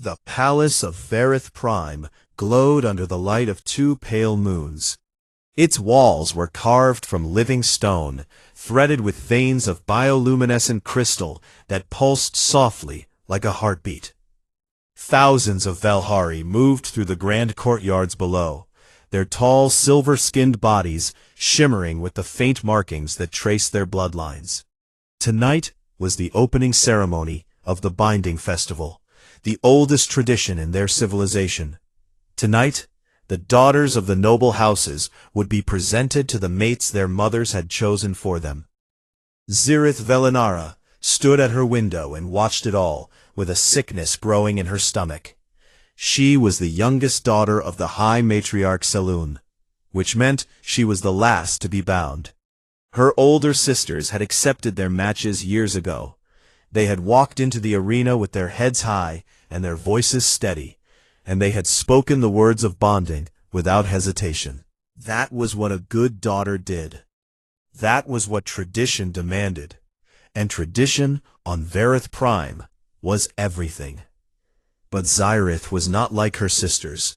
The palace of Varith Prime glowed under the light of two pale moons. Its walls were carved from living stone, threaded with veins of bioluminescent crystal that pulsed softly like a heartbeat. Thousands of Velhari moved through the grand courtyards below, their tall silver-skinned bodies shimmering with the faint markings that traced their bloodlines. Tonight was the opening ceremony of the Binding Festival, the oldest tradition in their civilization. Tonight, the daughters of the noble houses would be presented to the mates their mothers had chosen for them. Zirith Velinara stood at her window and watched it all, with a sickness growing in her stomach. She was the youngest daughter of the High Matriarch Selûne, which meant she was the last to be bound. Her older sisters had accepted their matches years ago. They had walked into the arena with their heads high and their voices steady, and they had spoken the words of bonding without hesitation. That was what a good daughter did. That was what tradition demanded, and tradition on Varith Prime was everything. But Zyrith was not like her sisters.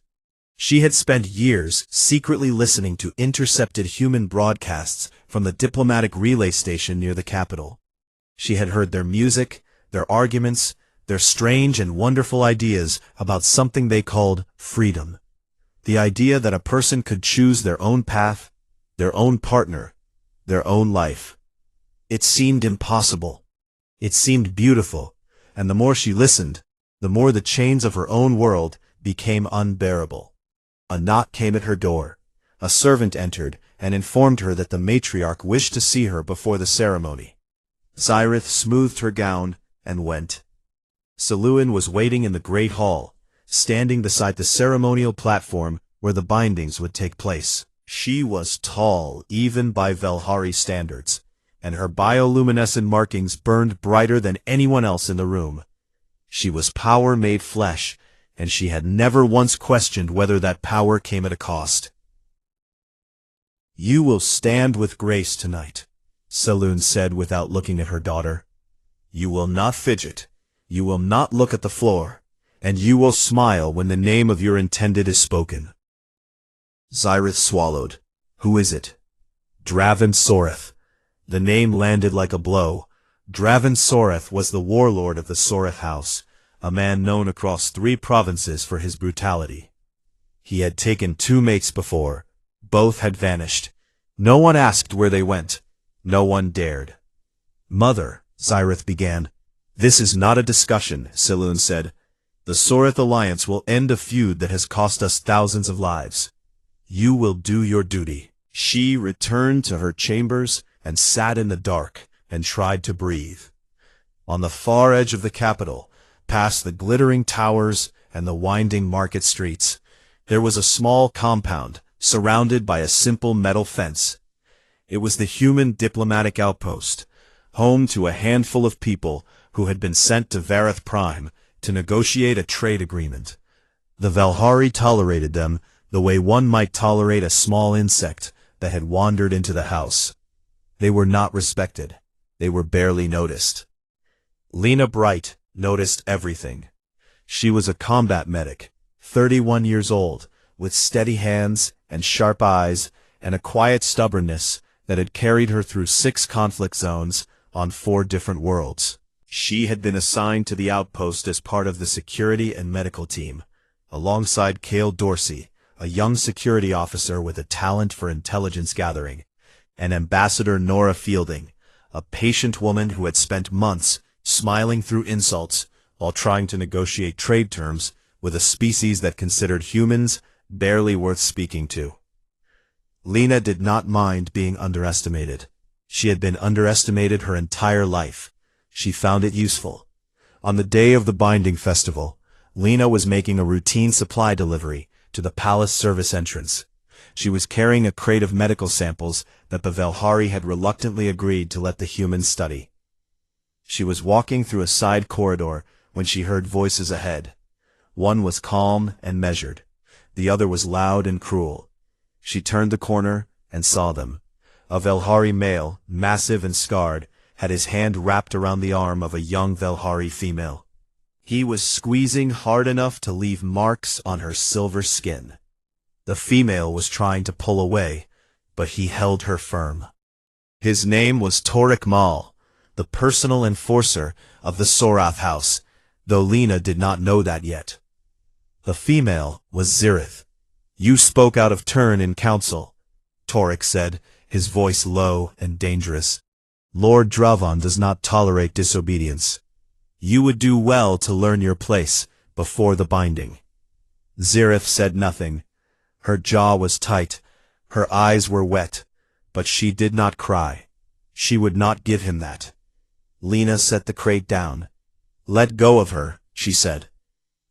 She had spent years secretly listening to intercepted human broadcasts from the diplomatic relay station near the capital. She had heard their music, their arguments, their strange and wonderful ideas about something they called freedom. The idea that a person could choose their own path, their own partner, their own life. It seemed impossible. It seemed beautiful, and the more she listened, the more the chains of her own world became unbearable. A knock came at her door. A servant entered and informed her that the matriarch wished to see her before the ceremony. Zyrith smoothed her gown and went. Selûne was waiting in the great hall, standing beside the ceremonial platform where the bindings would take place. She was tall, even by Velhari standards, and her bioluminescent markings burned brighter than anyone else in the room. She was power made flesh, and she had never once questioned whether that power came at a cost. "You will stand with grace tonight," Selûne said without looking at her daughter. "You will not fidget, you will not look at the floor, and you will smile when the name of your intended is spoken." Zyrith swallowed. "Who is it?" "Draven Soreth." The name landed like a blow. Draven Soreth was the warlord of the Soreth house, a man known across 3 provinces for his brutality. He had taken 2 mates before. Both had vanished. No one asked where they went. No one dared. "Mother," Zyrith began. "This is not a discussion," Selûne said. "The Soreth alliance will end a feud that has cost us thousands of lives. You will do your duty." She returned to her chambers and sat in the dark and tried to breathe. On the far edge of the capital, past the glittering towers and the winding market streets, there was a small compound surrounded by a simple metal fence. It was the human diplomatic outpost, home to a handful of people who had been sent to Varith Prime to negotiate a trade agreement. The Velhari tolerated them the way one might tolerate a small insect that had wandered into the house. They were not respected. They were barely noticed. Lena Bright noticed everything. She was a combat medic, 31 years old, with steady hands and sharp eyes and a quiet stubbornness that had carried her through 6 conflict zones on 4 different worlds. She had been assigned to the outpost as part of the security and medical team, alongside Cale Dorsey, a young security officer with a talent for intelligence gathering, and Ambassador Nora Fielding, a patient woman who had spent months smiling through insults while trying to negotiate trade terms with a species that considered humans barely worth speaking to. Lena did not mind being underestimated. She had been underestimated her entire life. She found it useful. On the day of the Binding Festival, Lena was making a routine supply delivery to the palace service entrance. She was carrying a crate of medical samples that the Velhari had reluctantly agreed to let the humans study. She was walking through a side corridor when she heard voices ahead. One was calm and measured. The other was loud and cruel. She turned the corner and saw them. A Velhari male, massive and scarred, had his hand wrapped around the arm of a young Velhari female. He was squeezing hard enough to leave marks on her silver skin. The female was trying to pull away, but he held her firm. His name was Torik Mal, the personal enforcer of the Sorath house, though Lena did not know that yet. The female was Zirith. "You spoke out of turn in council," Torik said, his voice low and dangerous. "Lord Dravan does not tolerate disobedience. You would do well to learn your place before the binding." Zirith said nothing. Her jaw was tight, her eyes were wet, but she did not cry. She would not give him that. Lena set the crate down. "Let go of her," she said.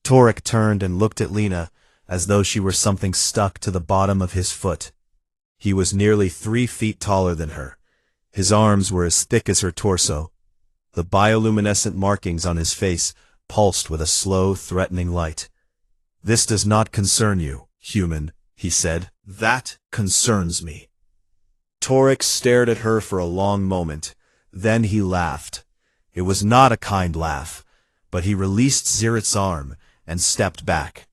Torik turned and looked at Lena as though she were something stuck to the bottom of his foot. He was nearly 3 feet taller than her. His arms were as thick as her torso. The bioluminescent markings on his face pulsed with a slow, threatening light. "This does not concern you, human," he said. "That concerns me." Torik stared at her for a long moment. Then he laughed. It was not a kind laugh, but he released Zirith's arm and stepped back.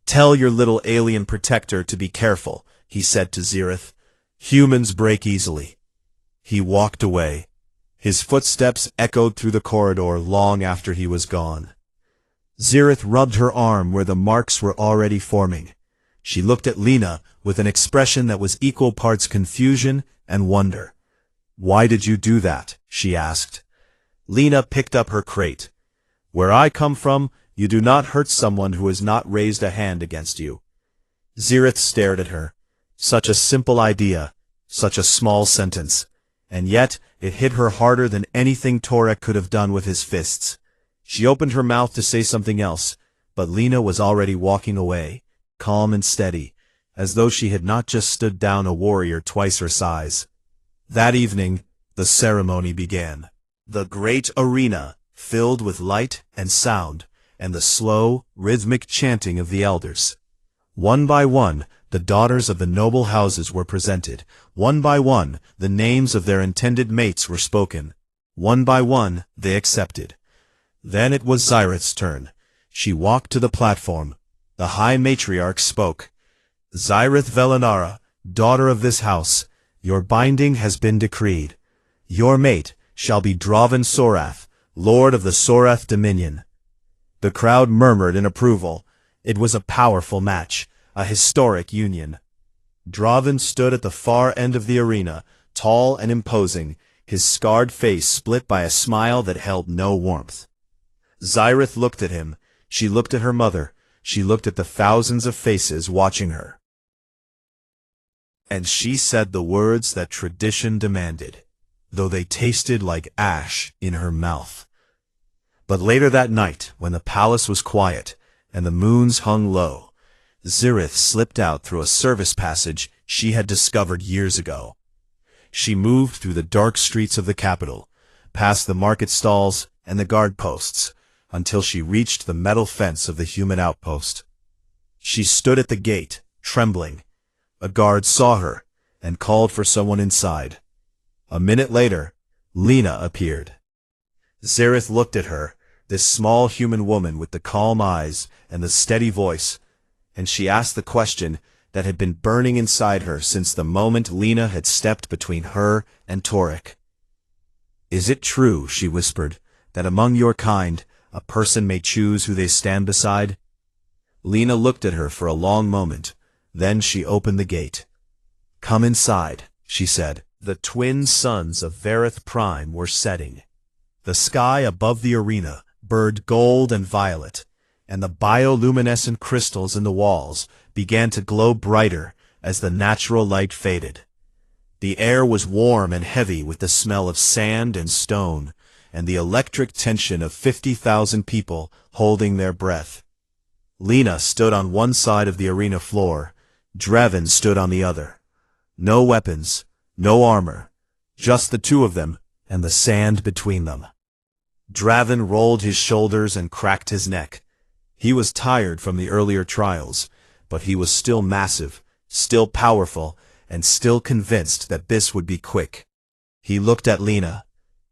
"Tell your little alien protector to be careful," he said to Zirith. "Humans break easily." He walked away. His footsteps echoed through the corridor long after he was gone. Zirith rubbed her arm where the marks were already forming. She looked at Lena with an expression that was equal parts confusion and wonder. "Why did you do that?" she asked. Lena picked up her crate. "Where I come from, you do not hurt someone who has not raised a hand against you." Zirith stared at her. Such a simple idea, such a small sentence, and yet it hit her harder than anything Torik could have done with his fists. She opened her mouth to say something else, but Lena was already walking away, calm and steady, as though she had not just stood down a warrior twice her size. That evening, the ceremony began. The great arena, filled with light and sound, and the slow, rhythmic chanting of the elders. One by one, the daughters of the noble houses were presented. One by one, the names of their intended mates were spoken. One by one, they accepted. Then it was Zirith's turn. She walked to the platform. The High Matriarch spoke. "Zirith Velenara, daughter of this house, your binding has been decreed. Your mate shall be Dravan Sorath, Lord of the Sorath Dominion." The crowd murmured in approval. It was a powerful match, a historic union. Dravan stood at the far end of the arena, tall and imposing, his scarred face split by a smile that held no warmth. Zirith looked at him. She looked at her mother. She looked at the thousands of faces watching her. And she said the words that tradition demanded, though they tasted like ash in her mouth. But later that night, when the palace was quiet and the moons hung low, Zirith slipped out through a service passage she had discovered years ago. She moved through the dark streets of the capital, past the market stalls and the guard posts, until she reached the metal fence of the human outpost. She stood at the gate, trembling. A guard saw her and called for someone inside. A minute later, Lena appeared. Zirith looked at her, this small human woman with the calm eyes and the steady voice, and she asked the question that had been burning inside her since the moment Lena had stepped between her and Torik. "Is it true," she whispered, "that among your kind, a person may choose who they stand beside?" Lena looked at her for a long moment. Then she opened the gate. "Come inside," she said. The twin suns of Vareth Prime were setting. The sky above the arena burned gold and violet, and the bioluminescent crystals in the walls began to glow brighter as the natural light faded. The air was warm and heavy with the smell of sand and stone, and the electric tension of 50,000 people holding their breath. Lena stood on one side of the arena floor. Dravan stood on the other. No weapons, no armor, just the two of them and the sand between them. Dravan rolled his shoulders and cracked his neck. He was tired from the earlier trials, but he was still massive, still powerful, and still convinced that this would be quick. He looked at Lena,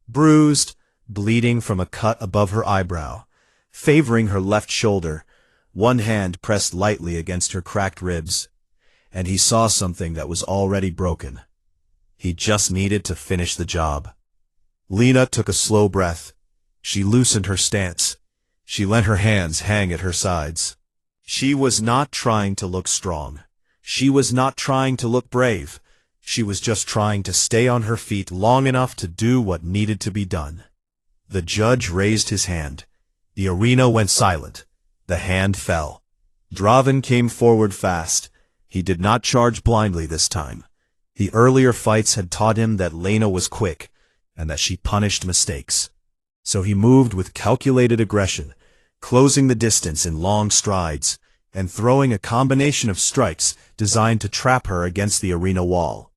bruised, bleeding from a cut above her eyebrow, favoring her left shoulder, one hand pressed lightly against her cracked ribs. And he saw something that was already broken. He just needed to finish the job. Lena took a slow breath. She loosened her stance. She let her hands hang at her sides. She was not trying to look strong. She was not trying to look brave. She was just trying to stay on her feet long enough to do what needed to be done. The judge raised his hand. The arena went silent. The hand fell. Draven came forward fast. He did not charge blindly this time. The earlier fights had taught him that Lena was quick, and that she punished mistakes. So he moved with calculated aggression, closing the distance in long strides, and throwing a combination of strikes designed to trap her against the arena wall.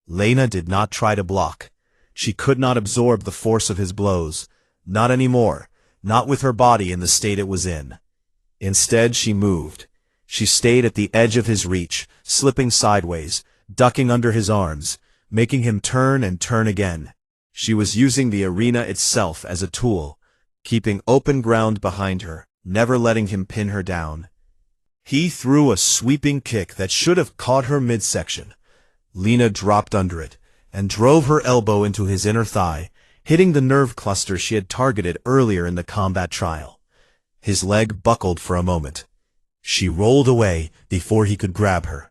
Lena did not try to block. She could not absorb the force of his blows. Not anymore, not with her body in the state it was in. Instead, she moved. She stayed at the edge of his reach, slipping sideways, ducking under his arms, making him turn and turn again. She was using the arena itself as a tool, keeping open ground behind her, never letting him pin her down. He threw a sweeping kick that should have caught her midsection. Lena dropped under it, and drove her elbow into his inner thigh, hitting the nerve cluster she had targeted earlier in the combat trial. His leg buckled for a moment. She rolled away before he could grab her.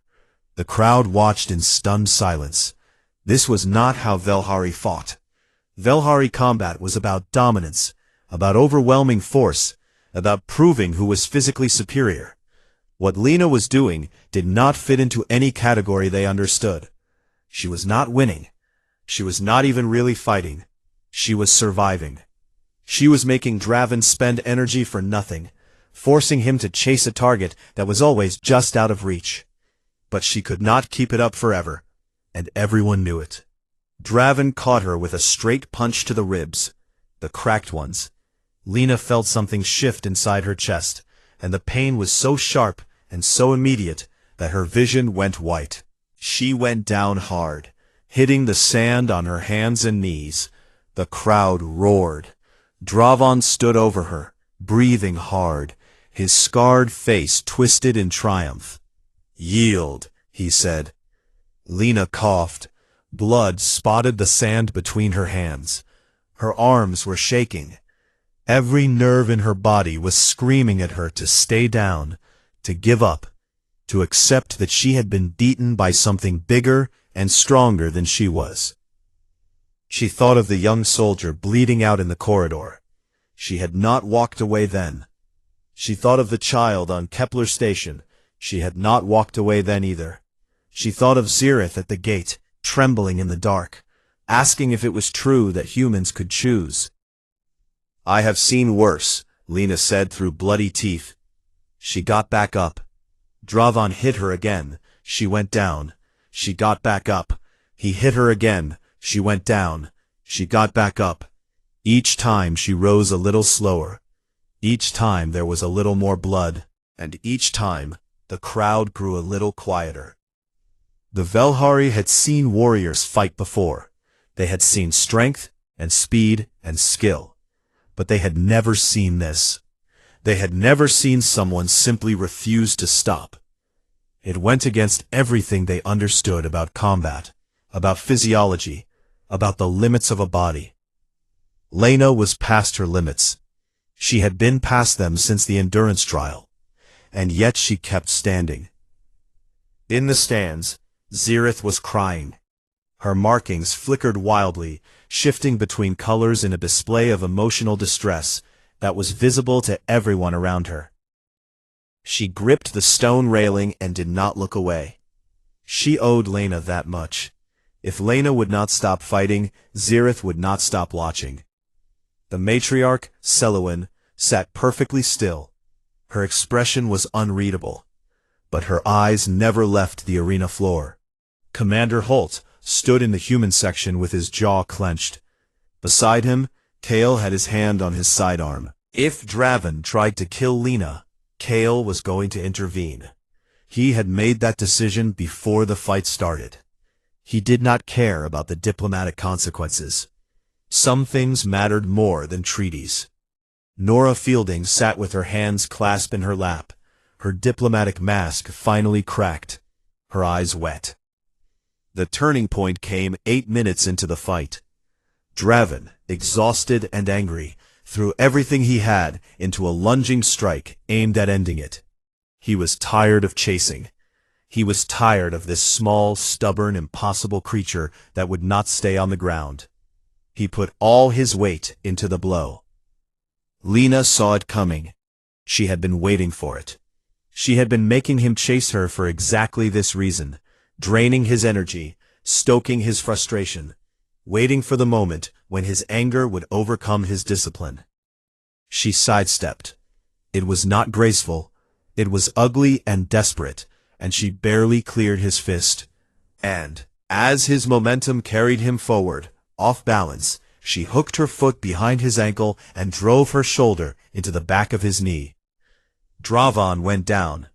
The crowd watched in stunned silence. This was not how Velhari fought. Velhari combat was about dominance, about overwhelming force, about proving who was physically superior. What Lena was doing did not fit into any category they understood. She was not winning. She was not even really fighting. She was surviving. She was making Draven spend energy for nothing, forcing him to chase a target that was always just out of reach. But she could not keep it up forever, and everyone knew it. Draven caught her with a straight punch to the ribs, the cracked ones. Lena felt something shift inside her chest, and the pain was so sharp and so immediate that her vision went white. She went down hard, hitting the sand on her hands and knees. The crowd roared. Draven stood over her, breathing hard, his scarred face twisted in triumph. "Yield," he said. Lena coughed. Blood spotted the sand between her hands. Her arms were shaking. Every nerve in her body was screaming at her to stay down, to give up, to accept that she had been beaten by something bigger and stronger than she was. She thought of the young soldier bleeding out in the corridor. She had not walked away then. She thought of the child on Kepler Station. She had not walked away then either. She thought of Zirith at the gate, trembling in the dark, asking if it was true that humans could choose. "I have seen worse," Lena said through bloody teeth. She got back up. Draven hit her again. She went down. She got back up. He hit her again. She went down. She got back up. Each time she rose a little slower. Each time there was a little more blood, and each time the crowd grew a little quieter. The Velhari had seen warriors fight before. They had seen strength and speed and skill. But they had never seen this. They had never seen someone simply refuse to stop. It went against everything they understood about combat, about physiology, about the limits of a body. Lena was past her limits. She had been past them since the endurance trial, and yet she kept standing. In the stands, Zirith was crying. Her markings flickered wildly, shifting between colors in a display of emotional distress that was visible to everyone around her. She gripped the stone railing and did not look away. She owed Lena that much. If Lena would not stop fighting, Zirith would not stop watching. The matriarch, Selwyn, sat perfectly still. Her expression was unreadable, but her eyes never left the arena floor. Commander Holt stood in the human section with his jaw clenched. Beside him, Kale had his hand on his sidearm. If Draven tried to kill Lena, Kale was going to intervene. He had made that decision before the fight started. He did not care about the diplomatic consequences. Some things mattered more than treaties. Nora Fielding sat with her hands clasped in her lap, her diplomatic mask finally cracked, her eyes wet. The turning point came 8 minutes into the fight. Draven, exhausted and angry, threw everything he had into a lunging strike aimed at ending it. He was tired of chasing. He was tired of this small, stubborn, impossible creature that would not stay on the ground. He put all his weight into the blow. Lena saw it coming. She had been waiting for it. She had been making him chase her for exactly this reason, draining his energy, stoking his frustration, waiting for the moment when his anger would overcome his discipline. She sidestepped. It was not graceful. It was ugly and desperate, and she barely cleared his fist. And, as his momentum carried him forward, off balance, she hooked her foot behind his ankle and drove her shoulder into the back of his knee. Draven went down.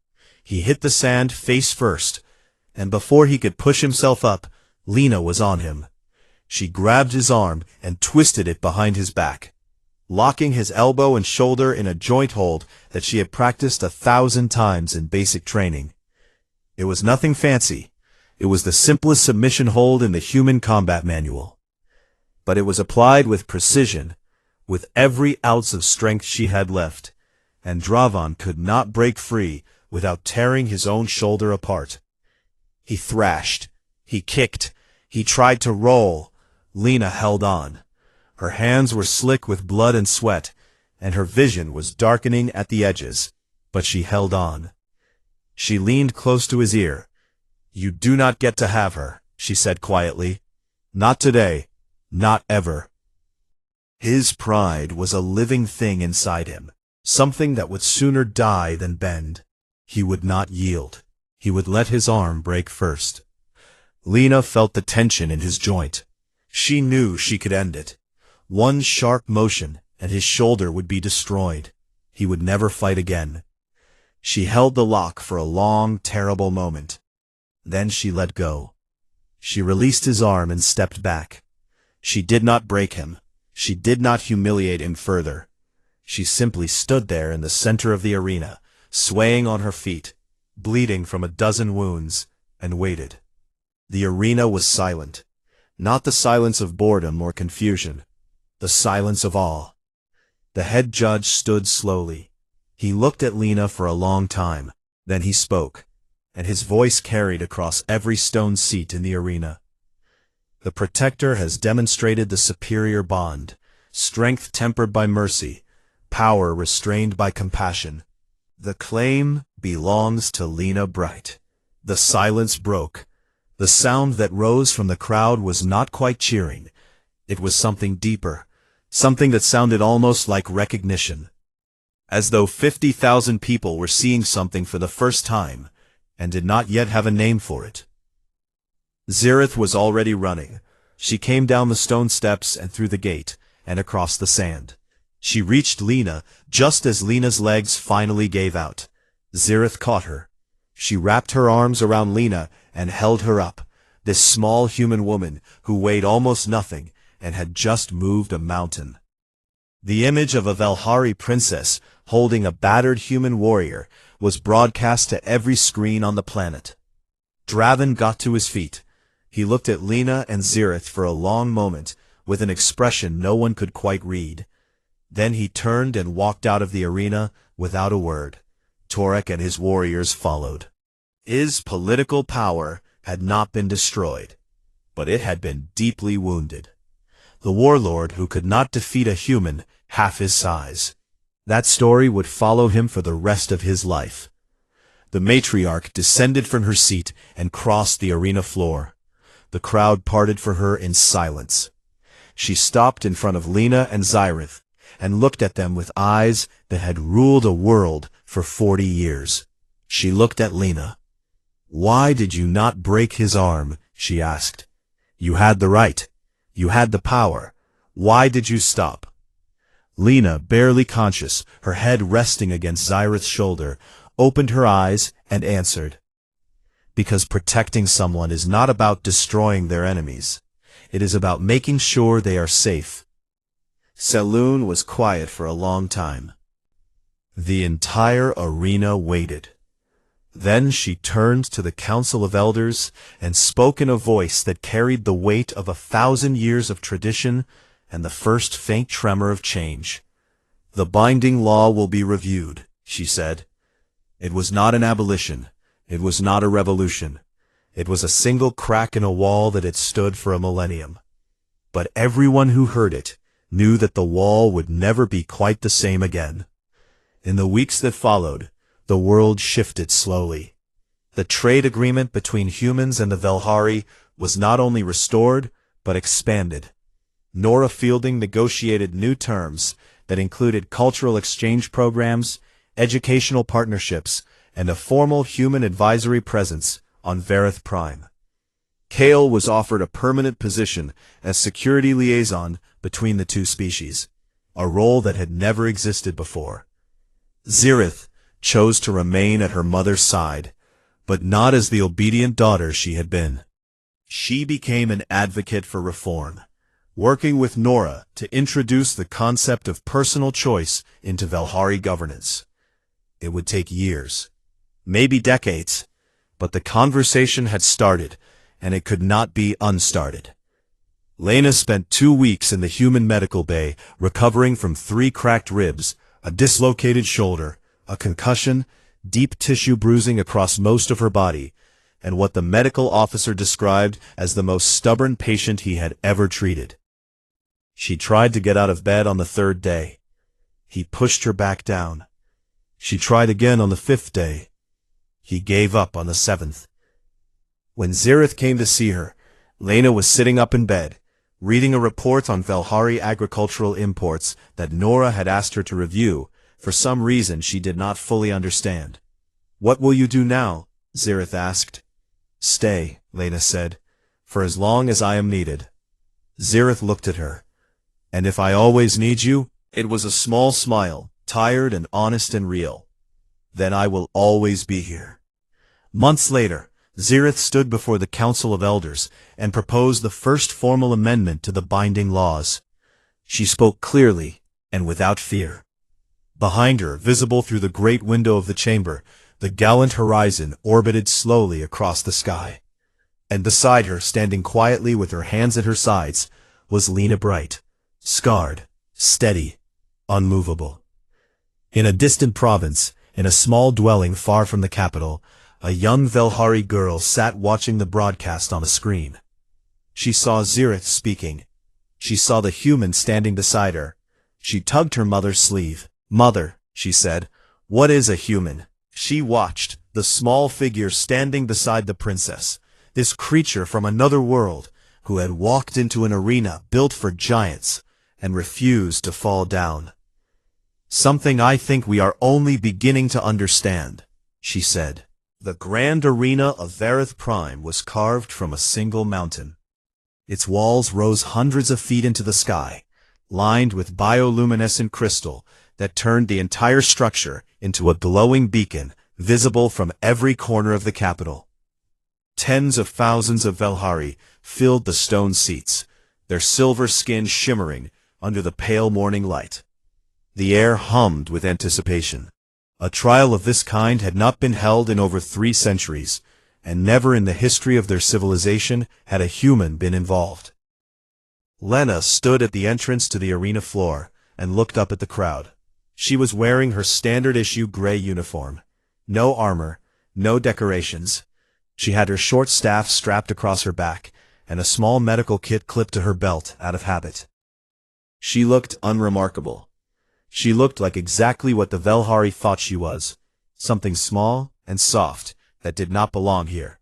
He hit the sand face first, and before he could push himself up, Lena was on him. She grabbed his arm and twisted it behind his back, locking his elbow and shoulder in a joint hold that she had practiced 1,000 times in basic training. It was nothing fancy. It was the simplest submission hold in the human combat manual. But it was applied with precision, with every ounce of strength she had left, and Draven could not break free without tearing his own shoulder apart. He thrashed, he kicked, he tried to roll. Lena held on. Her hands were slick with blood and sweat, and her vision was darkening at the edges, but she held on. She leaned close to his ear. "You do not get to have her," she said quietly. "Not today. Not ever." His pride was a living thing inside him, something that would sooner die than bend. He would not yield. He would let his arm break first. Lena felt the tension in his joint. She knew she could end it. One sharp motion, and his shoulder would be destroyed. He would never fight again. She held the lock for a long, terrible moment. Then she let go. She released his arm and stepped back. She did not break him. She did not humiliate him further. She simply stood there in the center of the arena, swaying on her feet, bleeding from a dozen wounds, and waited. The arena was silent. Not the silence of boredom or confusion. The silence of awe. The head judge stood slowly. He looked at Lena for a long time. Then he spoke, and his voice carried across every stone seat in the arena. "The Protector has demonstrated the superior bond, strength tempered by mercy, power restrained by compassion. The claim belongs to Lena Bright." The silence broke. The sound that rose from the crowd was not quite cheering. It was something deeper, something that sounded almost like recognition. As though 50,000 people were seeing something for the first time, and did not yet have a name for it. Zirith was already running. She came down the stone steps and through the gate, and across the sand. She reached Lena just as Lena's legs finally gave out. Zirith caught her. She wrapped her arms around Lena and held her up, this small human woman who weighed almost nothing and had just moved a mountain. The image of a Valhari princess holding a battered human warrior was broadcast to every screen on the planet. Draven got to his feet. He looked at Lena and Zirith for a long moment, with an expression no one could quite read. Then he turned and walked out of the arena without a word. Torek and his warriors followed. His political power had not been destroyed, but it had been deeply wounded. The warlord who could not defeat a human half his size. That story would follow him for the rest of his life. The matriarch descended from her seat and crossed the arena floor. The crowd parted for her in silence. She stopped in front of Lena and Zirith, and looked at them with eyes that had ruled a world for 40 years. She looked at Lena. "Why did you not break his arm?" she asked. "You had the right. You had the power. Why did you stop?" Lena, barely conscious, her head resting against Zirith's shoulder, opened her eyes and answered. "Because protecting someone is not about destroying their enemies. It is about making sure they are safe." Saloon was quiet for a long time. The entire arena waited. Then she turned to the Council of Elders and spoke in a voice that carried the weight of 1,000 years of tradition and the first faint tremor of change. "The binding law will be reviewed," she said. It was not an abolition. It was not a revolution. It was a single crack in a wall that had stood for a millennium. But everyone who heard it knew that the wall would never be quite the same again. In the weeks that followed, the world shifted slowly. The trade agreement between humans and the Velhari was not only restored, but expanded. Nora Fielding negotiated new terms that included cultural exchange programs, educational partnerships, and a formal human advisory presence on Vareth Prime. Kale was offered a permanent position as security liaison between the two species, a role that had never existed before. Zirith chose to remain at her mother's side, but not as the obedient daughter she had been. She became an advocate for reform, working with Nora to introduce the concept of personal choice into Velhari governance. It would take years, maybe decades, but the conversation had started, and it could not be unstarted. Lena spent 2 weeks in the human medical bay, recovering from 3 cracked ribs, a dislocated shoulder, a concussion, deep tissue bruising across most of her body, and what the medical officer described as the most stubborn patient he had ever treated. She tried to get out of bed on the 3rd day. He pushed her back down. She tried again on the 5th day. He gave up on the 7th. When Zirith came to see her, Lena was sitting up in bed, reading a report on Velhari agricultural imports that Nora had asked her to review. For some reason she did not fully understand. "What will you do now?" Zirith asked. "Stay," Lena said, "for as long as I am needed." Zirith looked at her. "And if I always need you?" It was a small smile, tired and honest and real. "Then I will always be here." Months later, Zirith stood before the Council of Elders and proposed the first formal amendment to the binding laws. She spoke clearly and without fear. Behind her, visible through the great window of the chamber, the gallant horizon orbited slowly across the sky. And beside her, standing quietly with her hands at her sides, was Lena Bright, scarred, steady, unmovable. In a distant province, in a small dwelling far from the capital, a young Velhari girl sat watching the broadcast on a screen. She saw Zirith speaking. She saw the human standing beside her. She tugged her mother's sleeve. "Mother," she said, "what is a human?" She watched the small figure standing beside the princess, this creature from another world who had walked into an arena built for giants and refused to fall down. "Something I think we are only beginning to understand," she said. The grand arena of Vareth Prime was carved from a single mountain. Its walls rose hundreds of feet into the sky, lined with bioluminescent crystal that turned the entire structure into a glowing beacon visible from every corner of the capital. Tens of thousands of Velhari filled the stone seats, their silver skin shimmering under the pale morning light. The air hummed with anticipation. A trial of this kind had not been held in over 3 centuries, and never in the history of their civilization had a human been involved. Lena stood at the entrance to the arena floor and looked up at the crowd. She was wearing her standard-issue gray uniform. No armor, no decorations. She had her short staff strapped across her back, and a small medical kit clipped to her belt out of habit. She looked unremarkable. She looked like exactly what the Velhari thought she was, something small and soft that did not belong here.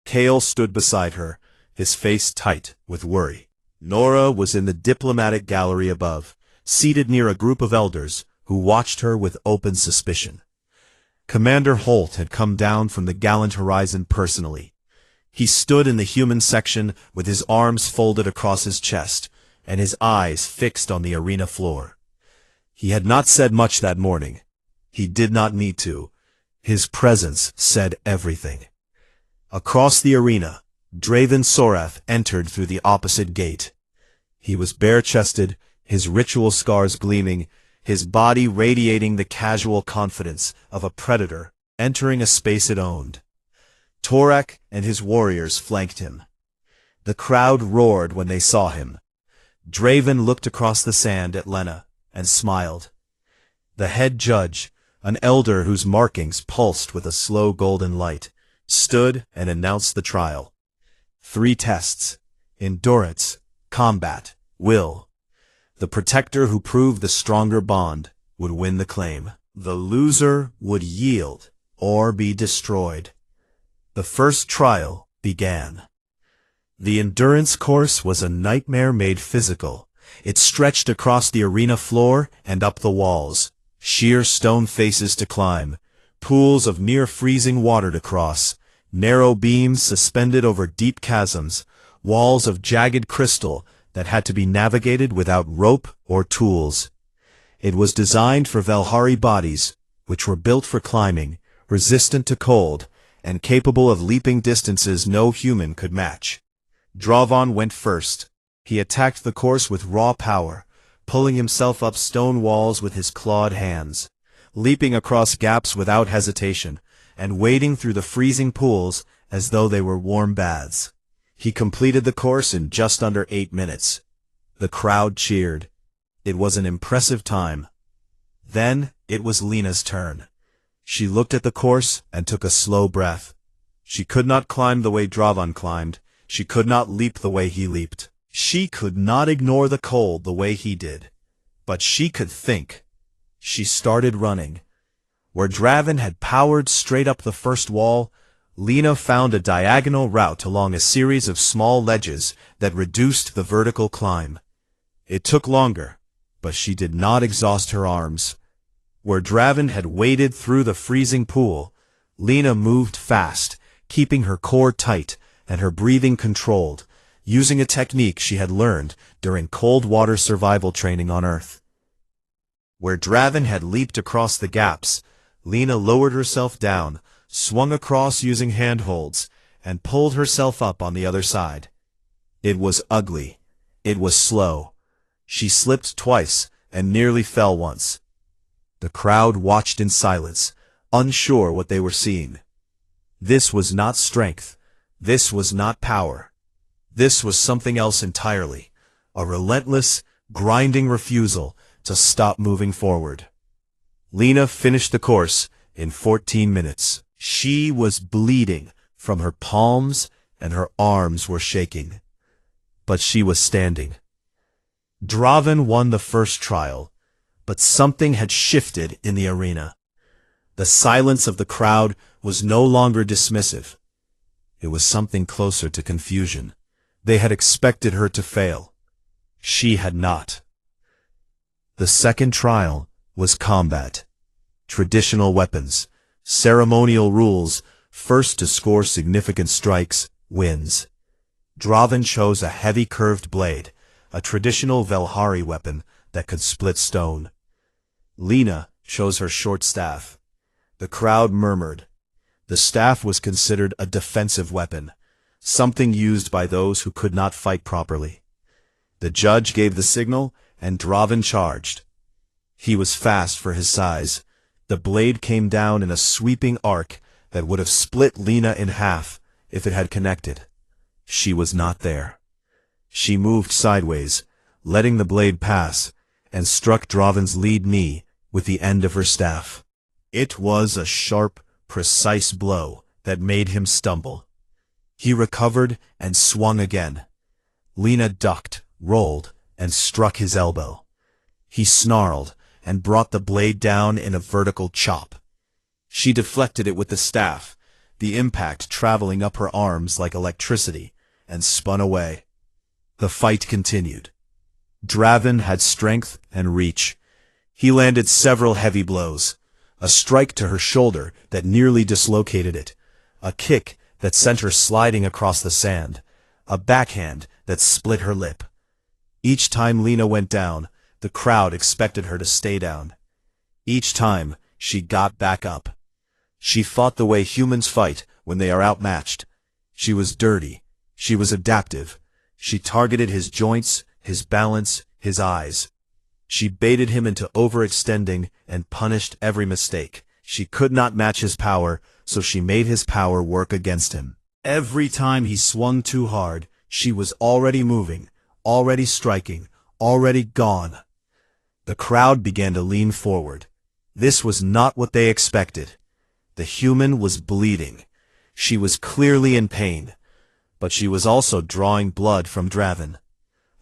Kale stood beside her, his face tight with worry. Nora was in the diplomatic gallery above, seated near a group of elders who watched her with open suspicion. Commander Holt had come down from the gallant horizon personally. He stood in the human section with his arms folded across his chest and his eyes fixed on the arena floor. He had not said much that morning. He did not need to. His presence said everything. Across the arena, Draven Sorath entered through the opposite gate. He was bare-chested, his ritual scars gleaming, his body radiating the casual confidence of a predator entering a space it owned. Torak and his warriors flanked him. The crowd roared when they saw him. Draven looked across the sand at Lena and smiled. The head judge, an elder whose markings pulsed with a slow golden light, stood and announced the trial. 3 tests: endurance, combat, will. The protector who proved the stronger bond would win the claim. The loser would yield or be destroyed. The first trial began. The endurance course was a nightmare made physical. It stretched across the arena floor and up the walls. Sheer stone faces to climb, pools of near-freezing water to cross, narrow beams suspended over deep chasms, walls of jagged crystal that had to be navigated without rope or tools. It was designed for Velhari bodies, which were built for climbing, resistant to cold, and capable of leaping distances no human could match. Draven went first. He attacked the course with raw power, pulling himself up stone walls with his clawed hands, leaping across gaps without hesitation, and wading through the freezing pools as though they were warm baths. He completed the course in just under 8 minutes. The crowd cheered. It was an impressive time. Then it was Lena's turn. She looked at the course and took a slow breath. She could not climb the way Draven climbed. She could not leap the way he leaped. She could not ignore the cold the way he did. But she could think. She started running. Where Draven had powered straight up the first wall, Lena found a diagonal route along a series of small ledges that reduced the vertical climb. It took longer, but she did not exhaust her arms. Where Draven had waded through the freezing pool, Lena moved fast, keeping her core tight and her breathing controlled, using a technique she had learned during cold water survival training on Earth. Where Draven had leaped across the gaps, Lena lowered herself down, swung across using handholds, and pulled herself up on the other side. It was ugly. It was slow. She slipped twice and nearly fell once. The crowd watched in silence, unsure what they were seeing. This was not strength. This was not power. This was something else entirely, a relentless, grinding refusal to stop moving forward. Lena finished the course in 14 minutes. She was bleeding from her palms and her arms were shaking. But she was standing. Draven won the first trial, but something had shifted in the arena. The silence of the crowd was no longer dismissive. It was something closer to confusion. They had expected her to fail. She had not. The second trial was combat. Traditional weapons, ceremonial rules, first to score significant strikes, wins. Draven chose a heavy curved blade, a traditional Velhari weapon that could split stone. Lena chose her short staff. The crowd murmured. The staff was considered a defensive weapon, something used by those who could not fight properly. The judge gave the signal, and Draven charged. He was fast for his size. The blade came down in a sweeping arc that would have split Lena in half if it had connected. She was not there. She moved sideways, letting the blade pass, and struck Draven's lead knee with the end of her staff. It was a sharp, precise blow that made him stumble. He recovered and swung again. Lena ducked, rolled, and struck his elbow. He snarled and brought the blade down in a vertical chop. She deflected it with the staff, the impact traveling up her arms like electricity, and spun away. The fight continued. Draven had strength and reach. He landed several heavy blows. A strike to her shoulder that nearly dislocated it. A kick that sent her sliding across the sand. A backhand that split her lip. Each time Lena went down, the crowd expected her to stay down. Each time, she got back up. She fought the way humans fight when they are outmatched. She was dirty. She was adaptive. She targeted his joints, his balance, his eyes. She baited him into overextending and punished every mistake. She could not match his power, so she made his power work against him. Every time he swung too hard, she was already moving, already striking, already gone. The crowd began to lean forward. This was not what they expected. The human was bleeding. She was clearly in pain, but she was also drawing blood from Draven.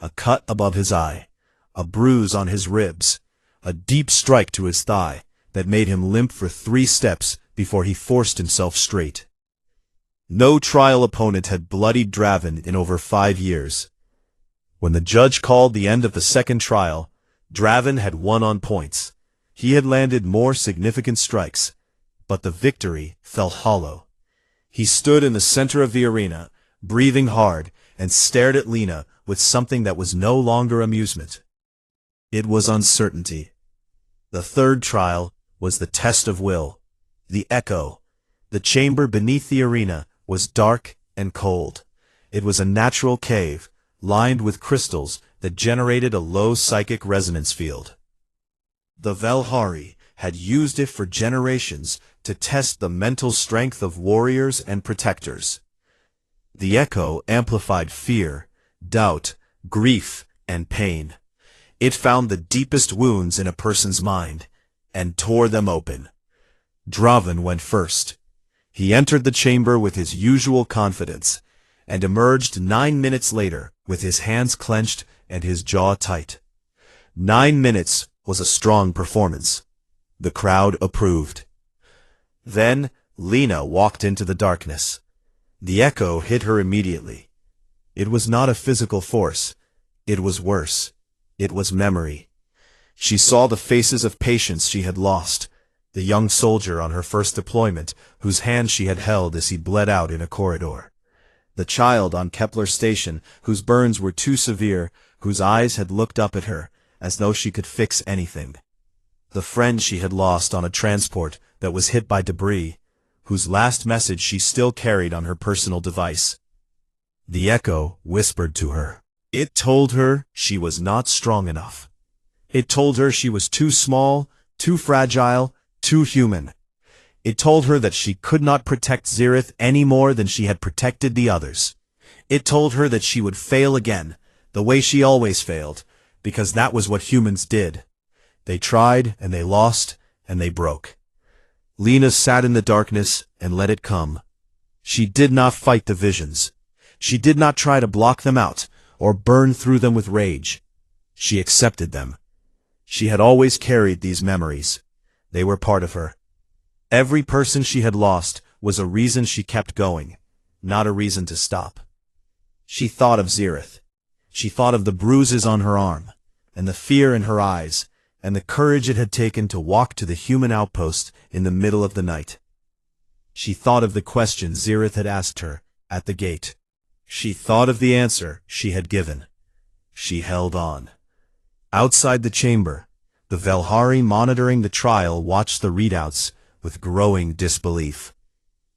A cut above his eye, a bruise on his ribs, a deep strike to his thigh that made him limp for 3 steps before he forced himself straight. No trial opponent had bloodied Draven in over 5 years. When the judge called the end of the second trial, Draven had won on points. He had landed more significant strikes, but the victory fell hollow. He stood in the center of the arena, breathing hard, and stared at Lena with something that was no longer amusement. It was uncertainty. The third trial was the test of will. The echo. The chamber beneath the arena was dark and cold. It was a natural cave, lined with crystals that generated a low psychic resonance field. The Velhari had used it for generations to test the mental strength of warriors and protectors. The echo amplified fear, doubt, grief, and pain. It found the deepest wounds in a person's mind and tore them open. Draven went first. He entered the chamber with his usual confidence and emerged 9 minutes later with his hands clenched and his jaw tight. 9 minutes was a strong performance. The crowd approved. Then Lena walked into the darkness. The echo hit her immediately. It was not a physical force. It was worse. It was memory. She saw the faces of patients she had lost, the young soldier on her first deployment, whose hand she had held as he bled out in a corridor. The child on Kepler Station, whose burns were too severe, whose eyes had looked up at her, as though she could fix anything. The friend she had lost on a transport that was hit by debris, whose last message she still carried on her personal device. The echo whispered to her. It told her she was not strong enough. It told her she was too small, too fragile, too human. It told her that she could not protect Xerath any more than she had protected the others. It told her that she would fail again, the way she always failed, because that was what humans did. They tried, and they lost, and they broke. Lena sat in the darkness and let it come. She did not fight the visions. She did not try to block them out or burn through them with rage. She accepted them. She had always carried these memories. They were part of her. Every person she had lost was a reason she kept going, not a reason to stop. She thought of Xerath. She thought of the bruises on her arm, and the fear in her eyes, and the courage it had taken to walk to the human outpost in the middle of the night. She thought of the question Xerath had asked her at the gate. She thought of the answer she had given. She held on. Outside the chamber, the Velhari monitoring the trial watched the readouts with growing disbelief.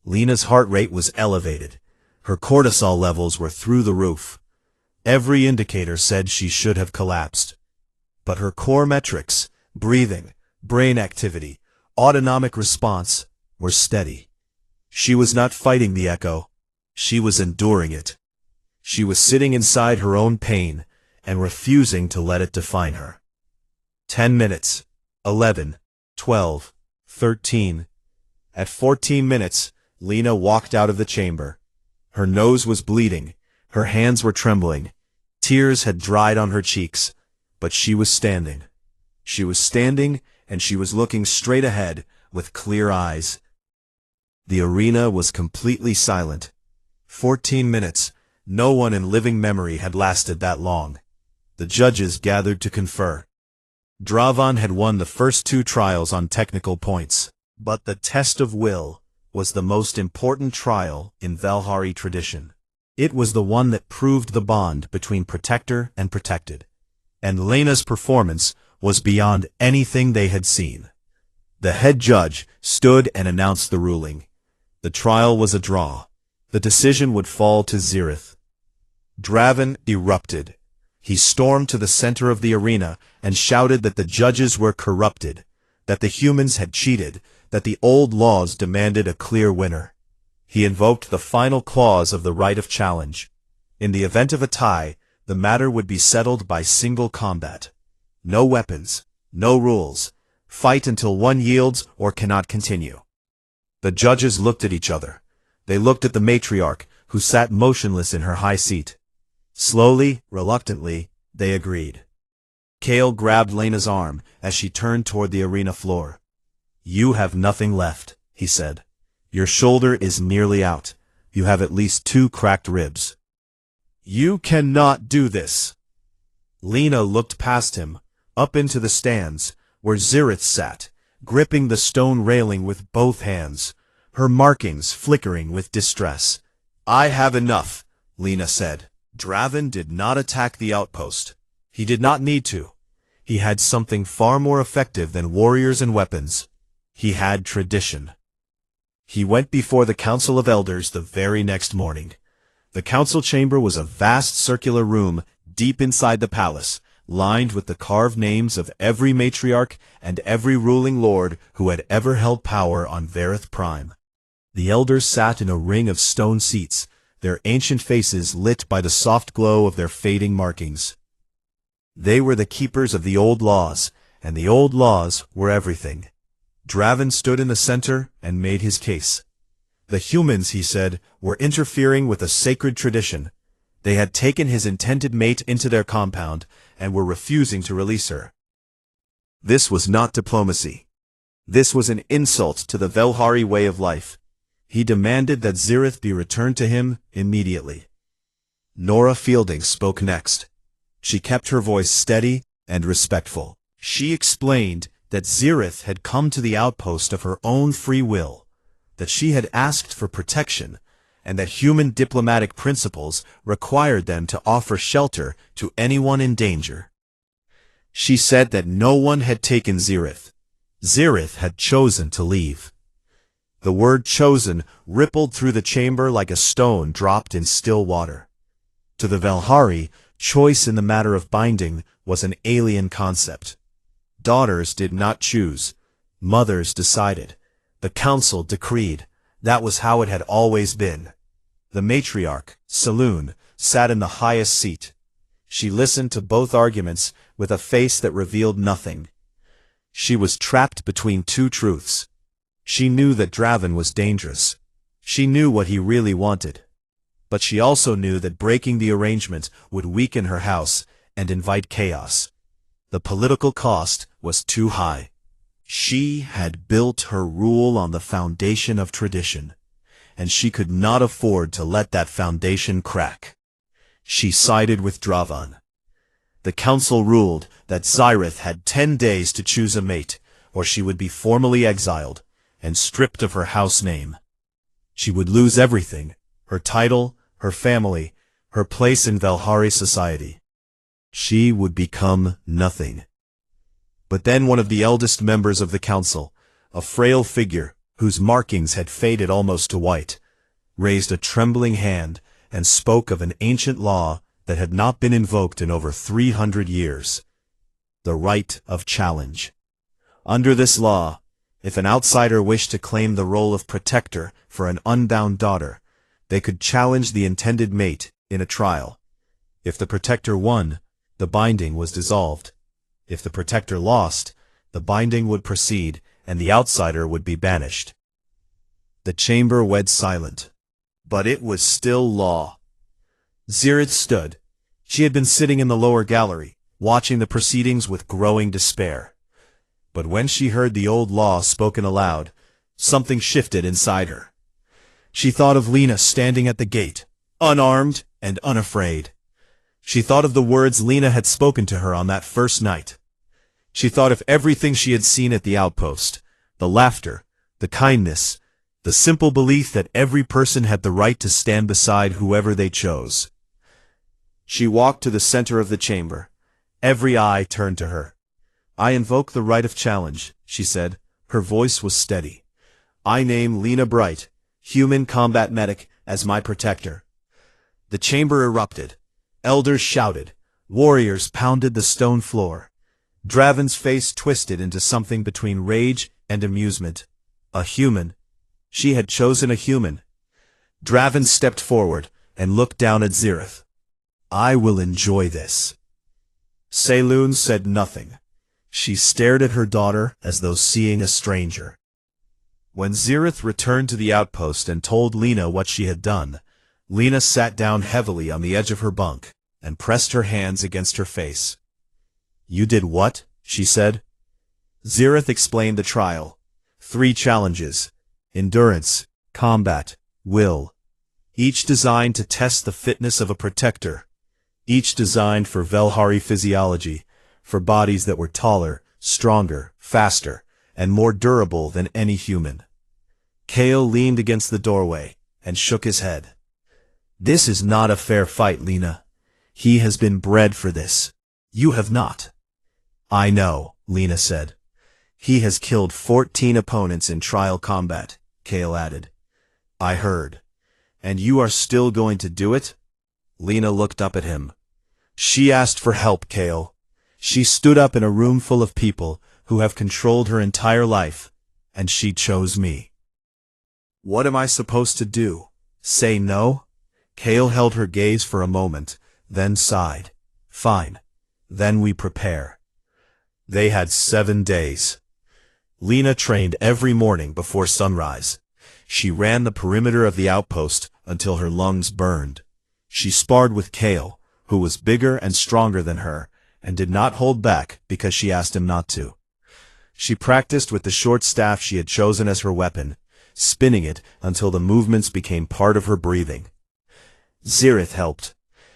Lena's heart rate was elevated. Her cortisol levels were through the roof. Every indicator said she should have collapsed. But her core metrics, breathing, brain activity, autonomic response, were steady. She was not fighting the echo. She was enduring it. She was sitting inside her own pain and refusing to let it define her. 10 minutes, 11, 12, 13. At 14 minutes, Lena walked out of the chamber. Her nose was bleeding. Her hands were trembling. Tears had dried on her cheeks, but she was standing. She was standing, and she was looking straight ahead with clear eyes. The arena was completely silent. 14 minutes. No one in living memory had lasted that long. The judges gathered to confer. Draven had won the first 2 trials on technical points, but the test of will was the most important trial in Velhari tradition. It was the one that proved the bond between protector and protected, and Lena's performance was beyond anything they had seen. The head judge stood and announced the ruling. The trial was a draw. The decision would fall to Xerath. Draven erupted. He stormed to the center of the arena and shouted that the judges were corrupted, that the humans had cheated, that the old laws demanded a clear winner. He invoked the final clause of the right of challenge. In the event of a tie, the matter would be settled by single combat. No weapons, no rules. Fight until one yields or cannot continue. The judges looked at each other. They looked at the matriarch, who sat motionless in her high seat. Slowly, reluctantly, they agreed. Kale grabbed Lena's arm as she turned toward the arena floor. "You have nothing left," he said. "Your shoulder is nearly out. You have at least 2 cracked ribs. You cannot do this." Lena looked past him, up into the stands, where Zirith sat, gripping the stone railing with both hands, her markings flickering with distress. "I have enough," Lena said. Draven did not attack the outpost. He did not need to. He had something far more effective than warriors and weapons. He had tradition. He went before the Council of Elders the very next morning. The council chamber was a vast circular room deep inside the palace, lined with the carved names of every matriarch and every ruling lord who had ever held power on Varith Prime. The elders sat in a ring of stone seats, their ancient faces lit by the soft glow of their fading markings. They were the keepers of the old laws, and the old laws were everything. Draven stood in the center and made his case. The humans, he said, were interfering with a sacred tradition. They had taken his intended mate into their compound and were refusing to release her. This was not diplomacy. This was an insult to the Velhari way of life. He demanded that Zirith be returned to him immediately. Nora Fielding spoke next. She kept her voice steady and respectful. She explained that Zirith had come to the outpost of her own free will, that she had asked for protection, and that human diplomatic principles required them to offer shelter to anyone in danger. She said that no one had taken Zirith. Zirith had chosen to leave. The word chosen rippled through the chamber like a stone dropped in still water. To the Velhari, choice in the matter of binding was an alien concept. Daughters did not choose. Mothers decided. The council decreed. That was how it had always been. The matriarch, Saloon, sat in the highest seat. She listened to both arguments with a face that revealed nothing. She was trapped between 2 truths. She knew that Draven was dangerous. She knew what he really wanted. But she also knew that breaking the arrangement would weaken her house and invite chaos. The political cost was too high. She had built her rule on the foundation of tradition, and she could not afford to let that foundation crack. She sided with Draven. The council ruled that Zirith had 10 days to choose a mate, or she would be formally exiled and stripped of her house name. She would lose everything, her title, her family, her place in Velhari society. She would become nothing. But then one of the eldest members of the council, a frail figure whose markings had faded almost to white, raised a trembling hand and spoke of an ancient law that had not been invoked in over 300 years. The right of challenge. Under this law, if an outsider wished to claim the role of protector for an unbound daughter, they could challenge the intended mate in a trial. If the protector won, the binding was dissolved. If the protector lost, the binding would proceed and the outsider would be banished. The chamber went silent. But it was still law. Zirith stood. She had been sitting in the lower gallery, watching the proceedings with growing despair. But when she heard the old law spoken aloud, something shifted inside her. She thought of Lena standing at the gate, unarmed and unafraid. She thought of the words Lena had spoken to her on that first night. She thought of everything she had seen at the outpost, the laughter, the kindness, the simple belief that every person had the right to stand beside whoever they chose. She walked to the center of the chamber. Every eye turned to her. "I invoke the right of challenge," she said. Her voice was steady. "I name Lena Bright, human combat medic, as my protector." The chamber erupted. Elders shouted. Warriors pounded the stone floor. Draven's face twisted into something between rage and amusement. A human. She had chosen a human. Draven stepped forward and looked down at Zirith. I will enjoy this. Saloon said nothing. She stared at her daughter as though seeing a stranger. When Zirith returned to the outpost and told Lena what she had done, Lena sat down heavily on the edge of her bunk and pressed her hands against her face. You did what? She said. Zirith explained the trial. 3 challenges: endurance, combat, will. Each designed to test the fitness of a protector. Each designed for Velhari physiology, for bodies that were taller, stronger, faster, and more durable than any human. Kale leaned against the doorway and shook his head. This is not a fair fight, Lena. He has been bred for this. You have not. I know, Lena said. He has killed 14 opponents in trial combat, Kale added. I heard. And you are still going to do it? Lena looked up at him. She asked for help, Kale. She stood up in a room full of people who have controlled her entire life, and she chose me. What am I supposed to do? Say no? Kale held her gaze for a moment, then sighed. Fine. Then we prepare. They had 7 days. Lena trained every morning before sunrise. She ran the perimeter of the outpost until her lungs burned. She sparred with Kale, who was bigger and stronger than her, and did not hold back because she asked him not to. She practiced with the short staff she had chosen as her weapon, spinning it until the movements became part of her breathing. Zirith helped.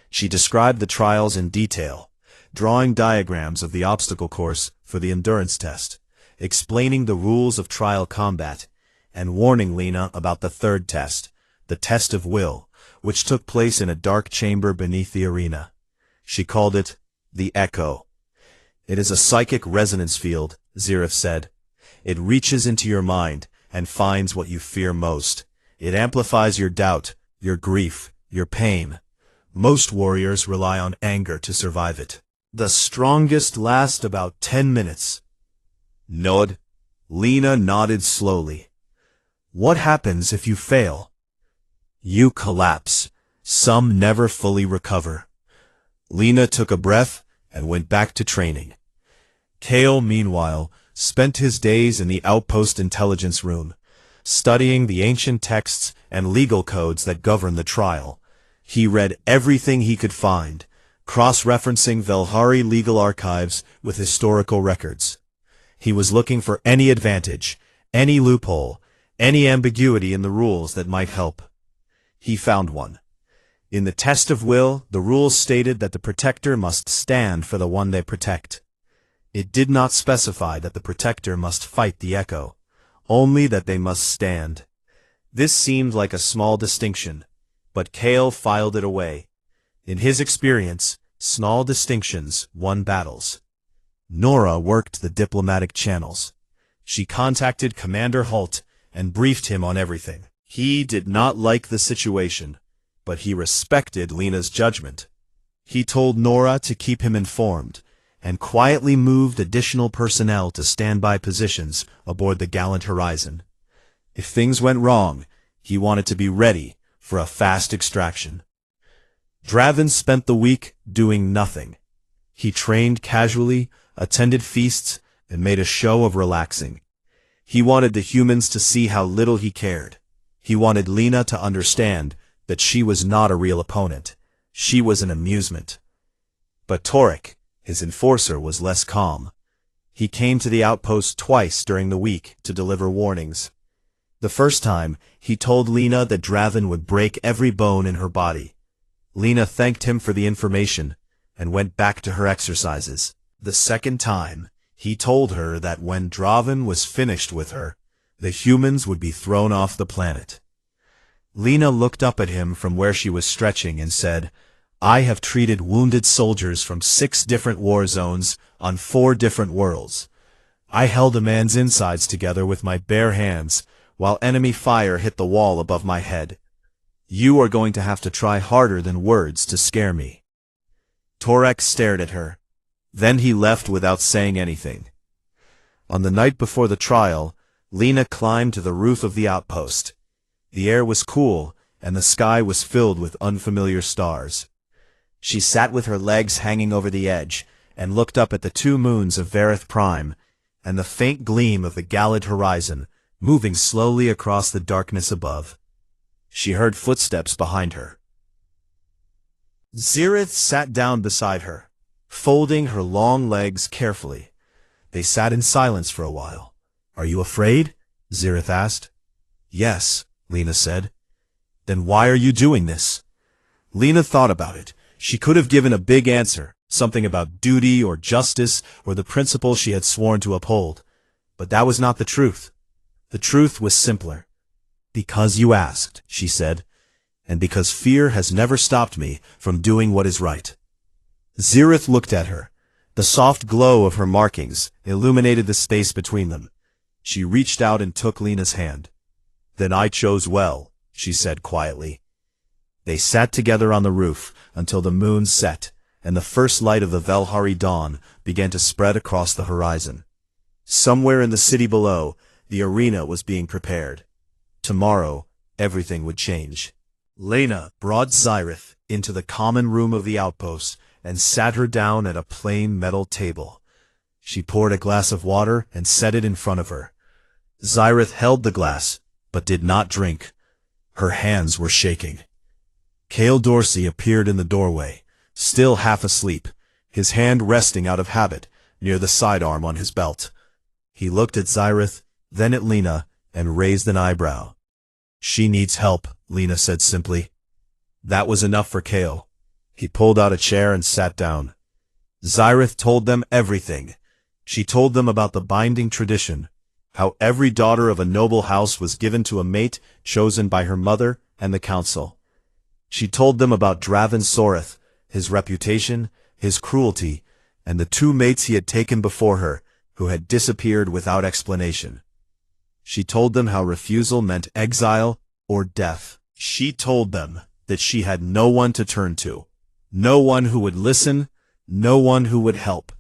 She described the trials in detail, drawing diagrams of the obstacle course for the endurance test, explaining the rules of trial combat, and warning Lena about the 3rd test, the test of will, which took place in a dark chamber beneath the arena. She called it the Echo. It is a psychic resonance field, Zirith said. It reaches into your mind and finds what you fear most. It amplifies your doubt, your grief, your pain. Most warriors rely on anger to survive it. The strongest last about 10 minutes. Nod. Lena nodded slowly. What happens if you fail? You collapse. Some never fully recover. Lena took a breath and went back to training. Kale, meanwhile, spent his days in the outpost intelligence room, studying the ancient texts and legal codes that govern the trial. He read everything he could find, cross-referencing Velhari legal archives with historical records. He was looking for any advantage, any loophole, any ambiguity in the rules that might help. He found one. In the test of will, the rules stated that the protector must stand for the one they protect. It did not specify that the protector must fight the Echo, only that they must stand. This seemed like a small distinction, but Kale filed it away. In his experience, small distinctions won battles. Nora worked the diplomatic channels. She contacted Commander Holt and briefed him on everything. He did not like the situation, but he respected Lena's judgment. He told Nora to keep him informed, and quietly moved additional personnel to standby positions aboard the Gallant Horizon. If things went wrong, he wanted to be ready for a fast extraction. Draven spent the week doing nothing. He trained casually, attended feasts, and made a show of relaxing. He wanted the humans to see how little he cared. He wanted Lena to understand that she was not a real opponent. She was an amusement. But Torek, his enforcer, was less calm. He came to the outpost twice during the week to deliver warnings. The first time, he told Lena that Draven would break every bone in her body. Lena thanked him for the information and went back to her exercises. The second time, he told her that when Draven was finished with her, the humans would be thrown off the planet. Lena looked up at him from where she was stretching and said, I have treated wounded soldiers from 6 different war zones on 4 different worlds. I held a man's insides together with my bare hands while enemy fire hit the wall above my head. You are going to have to try harder than words to scare me. Torex stared at her. Then he left without saying anything. On the night before the trial, Lena climbed to the roof of the outpost. The air was cool, and the sky was filled with unfamiliar stars. She sat with her legs hanging over the edge, and looked up at the 2 moons of Varith Prime, and the faint gleam of the Galid horizon, moving slowly across the darkness above. She heard footsteps behind her. Zirith sat down beside her, folding her long legs carefully. They sat in silence for a while. "Are you afraid?" Zirith asked. "Yes," Lena said. "Then why are you doing this?" Lena thought about it. She could have given a big answer, something about duty or justice or the principle she had sworn to uphold. But that was not the truth. The truth was simpler. "Because you asked," she said, "and because fear has never stopped me from doing what is right." Zirith looked at her. The soft glow of her markings illuminated the space between them. She reached out and took Lena's hand. "Then I chose well," she said quietly. They sat together on the roof until the moon set, and the first light of the Velhari dawn began to spread across the horizon. Somewhere in the city below, the arena was being prepared. Tomorrow, everything would change. Lena brought Zirith into the common room of the outpost and sat her down at a plain metal table. She poured a glass of water and set it in front of her. Zirith held the glass, but did not drink. Her hands were shaking. Cale Dorsey appeared in the doorway, still half asleep, his hand resting out of habit near the sidearm on his belt. He looked at Zirith, then at Lena, and raised an eyebrow. "She needs help," Lena said simply. That was enough for Cale. He pulled out a chair and sat down. Zirith told them everything. She told them about the binding tradition, how every daughter of a noble house was given to a mate chosen by her mother and the council. She told them about Draven Soreth, his reputation, his cruelty, and the 2 mates he had taken before her, who had disappeared without explanation. She told them how refusal meant exile or death. She told them that she had no one to turn to, no one who would listen, no one who would help.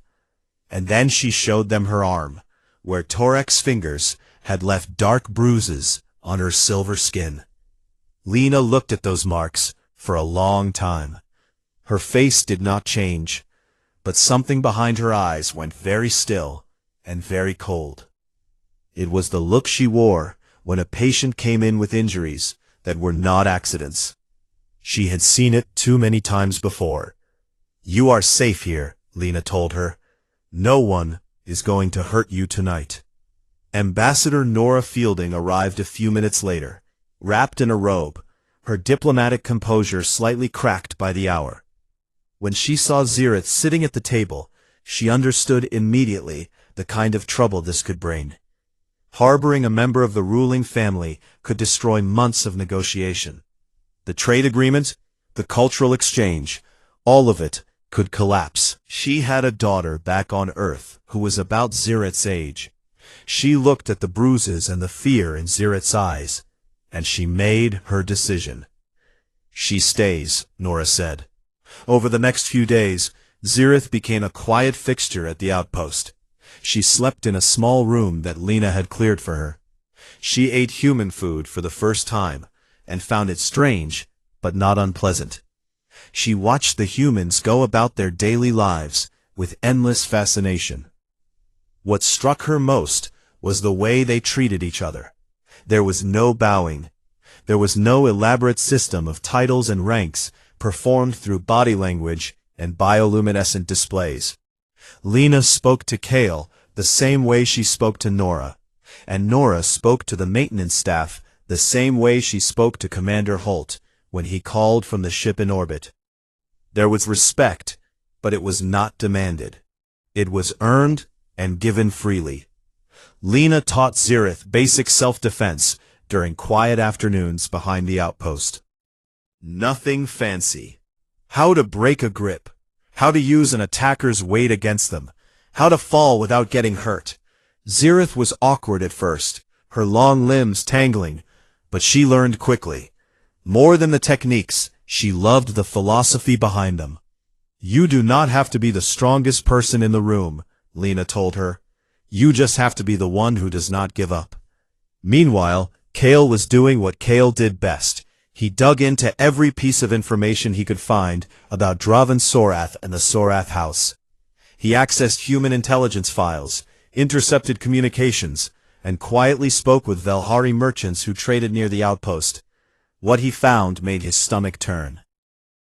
And then she showed them her arm, where Torex's fingers had left dark bruises on her silver skin. Lena looked at those marks for a long time. Her face did not change, but something behind her eyes went very still and very cold. It was the look she wore when a patient came in with injuries that were not accidents. She had seen it too many times before. "You are safe here," Lena told her. "No one is going to hurt you tonight." Ambassador Nora Fielding arrived a few minutes later, wrapped in a robe, her diplomatic composure slightly cracked by the hour. When she saw Zirith sitting at the table, she understood immediately the kind of trouble this could bring. Harboring a member of the ruling family could destroy months of negotiation. The trade agreement, the cultural exchange, all of it could collapse. She had a daughter back on Earth who was about Zirith's age. She looked at the bruises and the fear in Zirith's eyes, and she made her decision. "She stays," Nora said. Over the next few days, Zirith became a quiet fixture at the outpost. She slept in a small room that Lena had cleared for her. She ate human food for the first time, and found it strange, but not unpleasant. She watched the humans go about their daily lives with endless fascination. What struck her most was the way they treated each other. There was no bowing. There was no elaborate system of titles and ranks performed through body language and bioluminescent displays. Lena spoke to Cale the same way she spoke to Nora, and Nora spoke to the maintenance staff the same way she spoke to Commander Holt when he called from the ship in orbit. There was respect, but it was not demanded. It was earned and given freely. Lena taught Zirith basic self-defense during quiet afternoons behind the outpost. Nothing fancy. How to break a grip, how to use an attacker's weight against them, how to fall without getting hurt. Zirith was awkward at first, her long limbs tangling, but she learned quickly. More than the techniques, she loved the philosophy behind them. You do not have to be the strongest person in the room, Lena told her. You just have to be the one who does not give up. Meanwhile, Kale was doing what Kale did best. He dug into every piece of information he could find about Dravan Sorath and the Sorath house. He accessed human intelligence files, intercepted communications, and quietly spoke with Velhari merchants who traded near the outpost. What he found made his stomach turn.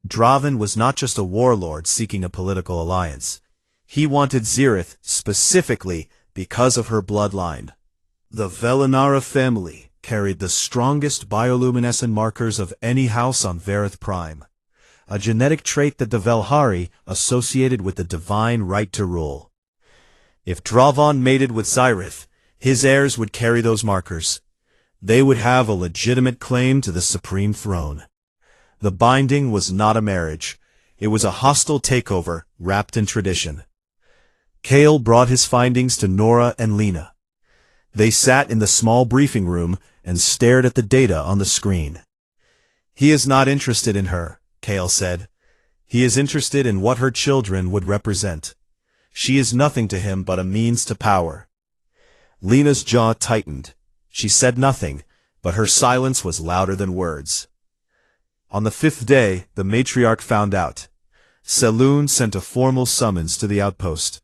Dravan was not just a warlord seeking a political alliance. He wanted Zirith specifically because of her bloodline. The Velinara family carried the strongest bioluminescent markers of any house on Verith Prime, a genetic trait that the Velhari associated with the divine right to rule. If Dravan mated with Zirith, his heirs would carry those markers. They would have a legitimate claim to the supreme throne. The binding was not a marriage. It was a hostile takeover wrapped in tradition. Kale brought his findings to Nora and Lena. They sat in the small briefing room and stared at the data on the screen. He is not interested in her, Kale said. He is interested in what her children would represent. She is nothing to him but a means to power. Lena's jaw tightened. She said nothing, but her silence was louder than words. On the 5th day, the matriarch found out. Selûne sent a formal summons to the outpost.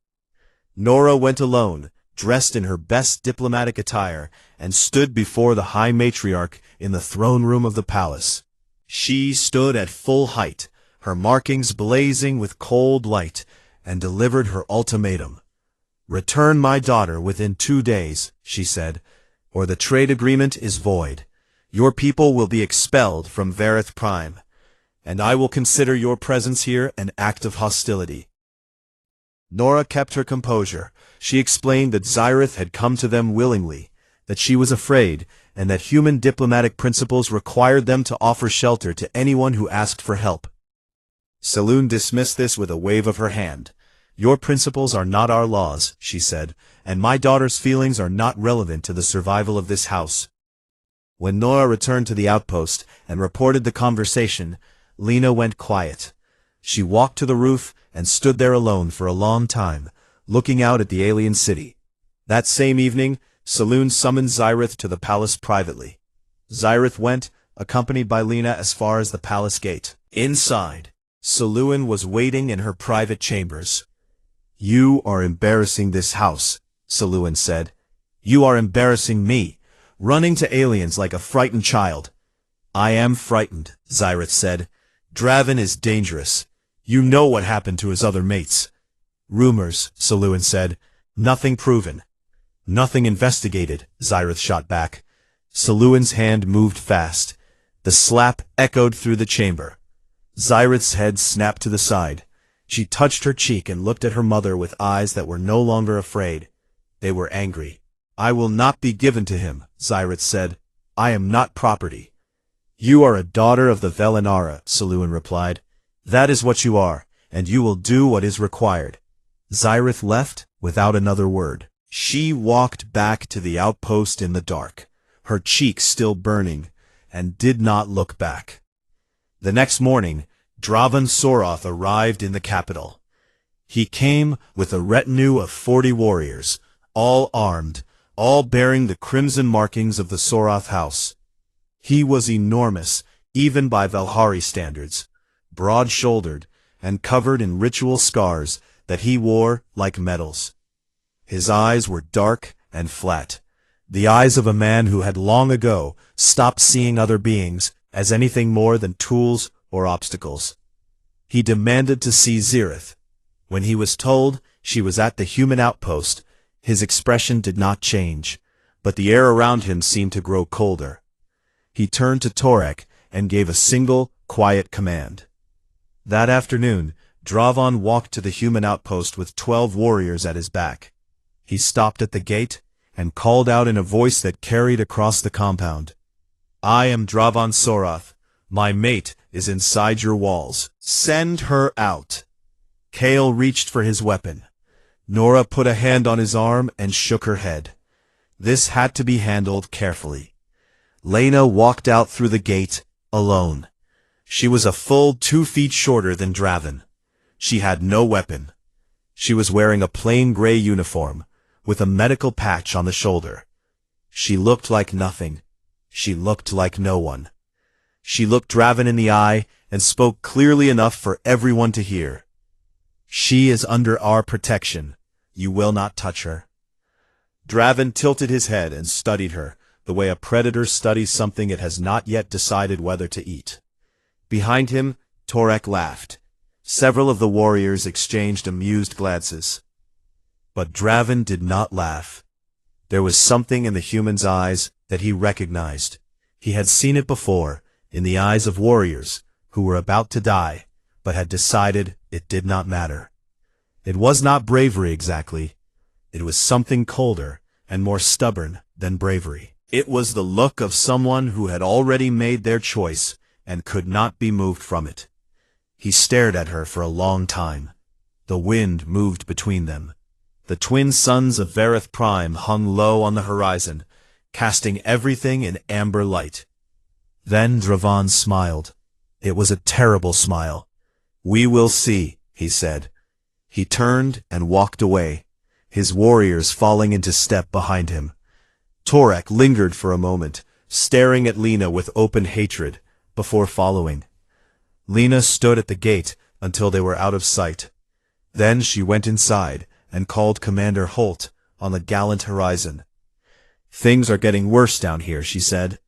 Nora went alone, dressed in her best diplomatic attire, and stood before the High Matriarch in the throne room of the palace. She stood at full height, her markings blazing with cold light, and delivered her ultimatum. "Return my daughter within 2 days," she said, "or the trade agreement is void. Your people will be expelled from Verith Prime, and I will consider your presence here an act of hostility." Nora kept her composure. She explained that Zirith had come to them willingly, that she was afraid, and that human diplomatic principles required them to offer shelter to anyone who asked for help. Selûne dismissed this with a wave of her hand. "Your principles are not our laws," she said, "and my daughter's feelings are not relevant to the survival of this house." When Nora returned to the outpost and reported the conversation, Lena went quiet. She walked to the roof and stood there alone for a long time, looking out at the alien city. That same evening, Selûne summoned Zirith to the palace privately. Zirith went, accompanied by Lena, as far as the palace gate. Inside, Selûne was waiting in her private chambers. "You are embarrassing this house," Selûne said. "You are embarrassing me, running to aliens like a frightened child." "I am frightened," Zirith said. "Dravan is dangerous. You know what happened to his other mates." "Rumors," Selûne said. "Nothing proven." "Nothing investigated," Zirith shot back. Selûne's hand moved fast. The slap echoed through the chamber. Zirith's head snapped to the side. She touched her cheek and looked at her mother with eyes that were no longer afraid. They were angry. "I will not be given to him," Zirith said. "I am not property." "You are a daughter of the Velinara," Selûne replied. "That is what you are, and you will do what is required." Zirith left without another word. She walked back to the outpost in the dark, her cheeks still burning, and did not look back. The next morning, Dravan Sorath arrived in the capital. He came with a retinue of 40 warriors, all armed, all bearing the crimson markings of the Sorath house. He was enormous, even by Velhari standards, broad-shouldered, and covered in ritual scars that he wore like medals. His eyes were dark and flat, the eyes of a man who had long ago stopped seeing other beings as anything more than tools or obstacles. He demanded to see Zirith. When he was told she was at the human outpost, his expression did not change, but the air around him seemed to grow colder. He turned to Torek and gave a single, quiet command. That afternoon, Dravan walked to the human outpost with 12 warriors at his back. He stopped at the gate and called out in a voice that carried across the compound. "I am Dravan Sorath. My mate is inside your walls. Send her out." Kale reached for his weapon. Nora put a hand on his arm and shook her head. This had to be handled carefully. Lena walked out through the gate, alone. She was a full 2 feet shorter than Dravan. She had no weapon. She was wearing a plain gray uniform, with a medical patch on the shoulder. She looked like nothing. She looked like no one. She looked Draven in the eye and spoke clearly enough for everyone to hear. "She is under our protection. You will not touch her." Draven tilted his head and studied her, the way a predator studies something it has not yet decided whether to eat. Behind him, Torek laughed. Several of the warriors exchanged amused glances. But Draven did not laugh. There was something in the human's eyes that he recognized. He had seen it before, in the eyes of warriors who were about to die, but had decided it did not matter. It was not bravery exactly. It was something colder and more stubborn than bravery. It was the look of someone who had already made their choice and could not be moved from it. He stared at her for a long time. The wind moved between them. The twin suns of Verith Prime hung low on the horizon, casting everything in amber light. Then Draven smiled. It was a terrible smile. "We will see," he said. He turned and walked away, his warriors falling into step behind him. Torek lingered for a moment, staring at Lena with open hatred, before following. Lena stood at the gate until they were out of sight. Then she went inside and called Commander Holt on the gallant horizon. "Things are getting worse down here," she said.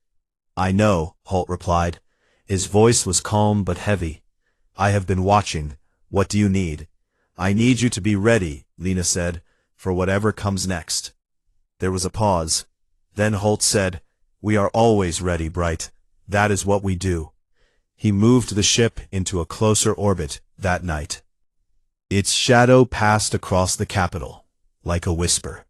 "I know," Holt replied. His voice was calm but heavy. "I have been watching. What do you need?" "I need you to be ready," Lena said, "for whatever comes next." There was a pause. Then Holt said, "We are always ready, Bright. That is what we do." He moved the ship into a closer orbit that night. Its shadow passed across the capital, like a whisper.